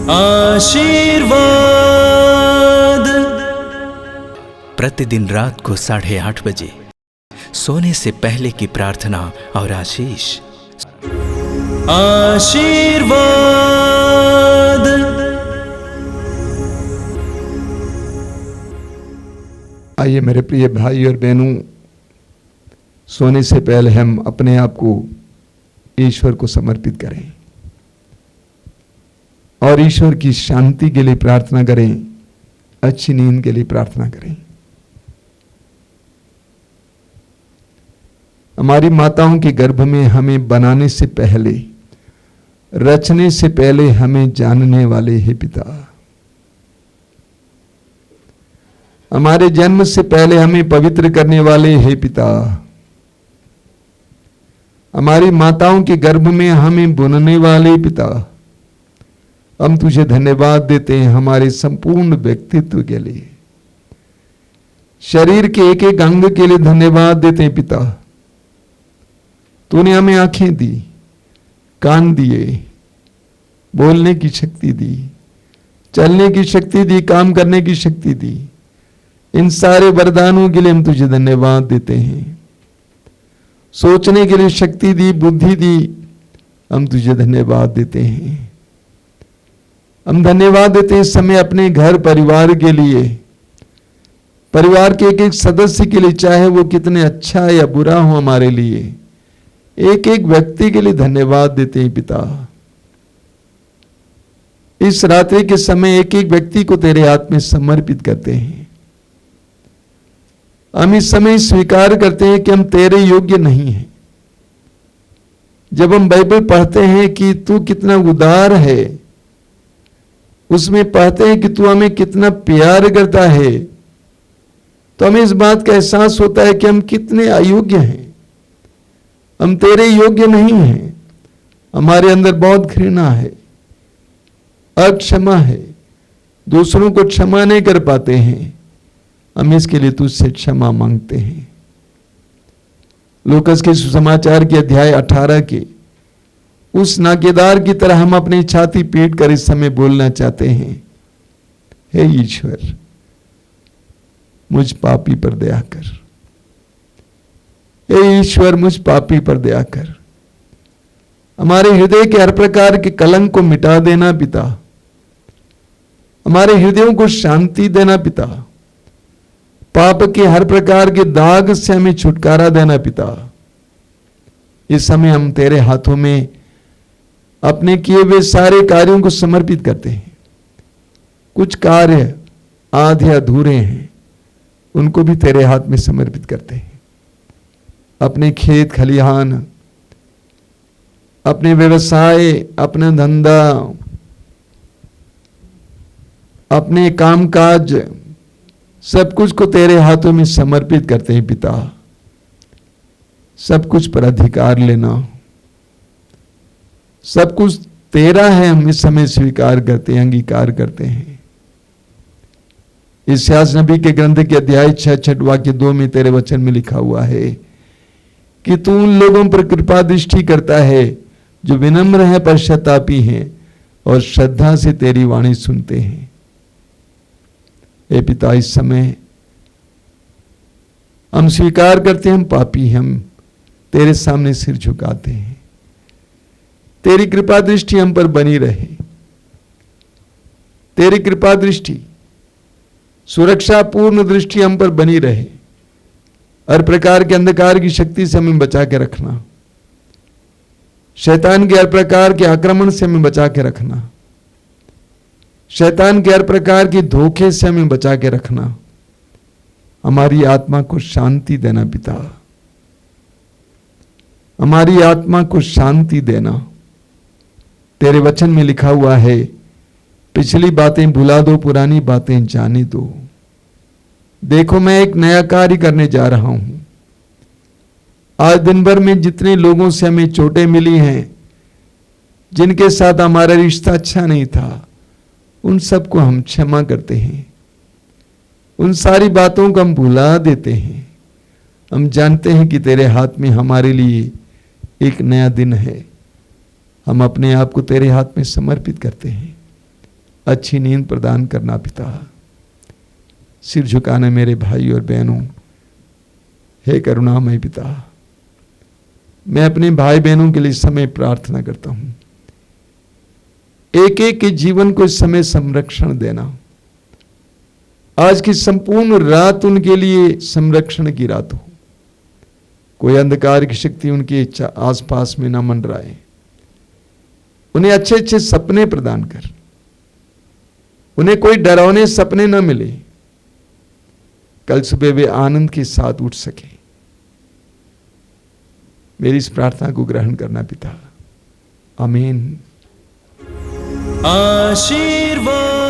आशीर्वाद। प्रतिदिन रात को 8:30 बजे सोने से पहले की प्रार्थना और आशीष। आशीर्वाद। आइए मेरे प्रिय भाई और बहनों, सोने से पहले हम अपने आप को ईश्वर को समर्पित करें और ईश्वर की शांति के लिए प्रार्थना करें, अच्छी नींद के लिए प्रार्थना करें। हमारी माताओं के गर्भ में हमें बनाने से पहले, रचने से पहले हमें जानने वाले हे पिता, हमारे जन्म से पहले हमें पवित्र करने वाले हे पिता, हमारी माताओं के गर्भ में हमें बुनने वाले पिता, हम तुझे धन्यवाद देते हैं हमारे संपूर्ण व्यक्तित्व के लिए, शरीर के एक एक अंग के लिए धन्यवाद देते हैं पिता। तूने हमें आंखें दी, कान दिए, बोलने की शक्ति दी, चलने की शक्ति दी, काम करने की शक्ति दी। इन सारे वरदानों के लिए हम तुझे धन्यवाद देते हैं। सोचने के लिए शक्ति दी, बुद्धि दी, हम तुझे धन्यवाद देते हैं। हम धन्यवाद देते हैं इस समय अपने घर परिवार के लिए, परिवार के एक एक सदस्य के लिए, चाहे वो कितने अच्छा या बुरा हो हमारे लिए, एक एक व्यक्ति के लिए धन्यवाद देते हैं पिता। इस रात्रि के समय एक एक व्यक्ति को तेरे हाथ में समर्पित करते हैं। हम इस समय स्वीकार करते हैं कि हम तेरे योग्य नहीं हैं। जब हम बाइबल पढ़ते हैं कि तू कितना उदार है, उसमें पढ़ते हैं कि तू हमें कितना प्यार करता है, तो हमें इस बात का एहसास होता है कि हम कितने अयोग्य हैं, हम तेरे योग्य नहीं हैं। हमारे अंदर बहुत घृणा है, अक्षमा है, दूसरों को क्षमा नहीं कर पाते हैं। हम इसके लिए तुझसे क्षमा मांगते हैं। लूकास के सुसमाचार के अध्याय 18 के उस नाकेदार की तरह हम अपनी छाती पीट कर इस समय बोलना चाहते हैं, हे ईश्वर, मुझ पापी पर दया कर। हे ईश्वर, मुझ पापी पर दया कर। हमारे हृदय के हर प्रकार के कलंक को मिटा देना पिता, हमारे हृदयों को शांति देना पिता, पाप के हर प्रकार के दाग से हमें छुटकारा देना पिता। इस समय हम तेरे हाथों में अपने किए हुए सारे कार्यों को समर्पित करते हैं। कुछ कार्य आधे अधूरे हैं, उनको भी तेरे हाथ में समर्पित करते हैं। अपने खेत खलिहान, अपने व्यवसाय, अपना धंधा, अपने कामकाज, सब कुछ को तेरे हाथों में समर्पित करते हैं पिता। सब कुछ पर अधिकार लेना, सब कुछ तेरा है, हम इस समय स्वीकार करते हैं, अंगीकार करते हैं। इस्यास नबी के ग्रंथ के अध्याय 6 वाक्य 2 में तेरे वचन में लिखा हुआ है कि तू उन लोगों पर कृपा दृष्टि करता है जो विनम्र है, पश्चातापी हैं और श्रद्धा से तेरी वाणी सुनते हैं। हे पिता, इस समय हम स्वीकार करते हैं हम पापी हैं, हम तेरे सामने सिर झुकाते हैं। तेरी कृपा दृष्टि हम पर बनी रहे, तेरी कृपा दृष्टि, सुरक्षा पूर्ण दृष्टि हम पर बनी रहे। हर प्रकार के अंधकार की शक्ति से हमें बचा के रखना, शैतान के हर प्रकार के आक्रमण से हमें बचा के रखना, शैतान के हर प्रकार के धोखे से हमें बचा के रखना। हमारी आत्मा को शांति देना पिता, हमारी आत्मा को शांति देना। तेरे वचन में लिखा हुआ है, पिछली बातें भुला दो, पुरानी बातें जाने दो। देखो, मैं एक नया कार्य करने जा रहा हूं। आज दिन भर में जितने लोगों से हमें चोटें मिली हैं, जिनके साथ हमारा रिश्ता अच्छा नहीं था, उन सबको हम क्षमा करते हैं। उन सारी बातों को हम भुला देते हैं। हम जानते हैं कि तेरे हाथ में हमारे लिए एक नया दिन है। हम अपने आप को तेरे हाथ में समर्पित करते हैं। अच्छी नींद प्रदान करना पिता। सिर झुकाने मेरे भाई और बहनों, हे करुणामय पिता, मैं अपने भाई बहनों के लिए समय प्रार्थना करता हूं। एक एक के जीवन को इस समय संरक्षण देना। आज की संपूर्ण रात उनके लिए संरक्षण की रात हो। कोई अंधकार की शक्ति उनके आसपास में न मंडराए। उन्हें अच्छे अच्छे सपने प्रदान कर। उन्हें कोई डरावने सपने न मिले। कल सुबह वे आनंद के साथ उठ सके। मेरी इस प्रार्थना को ग्रहण करना पिता। आमीन। आशीर्वाद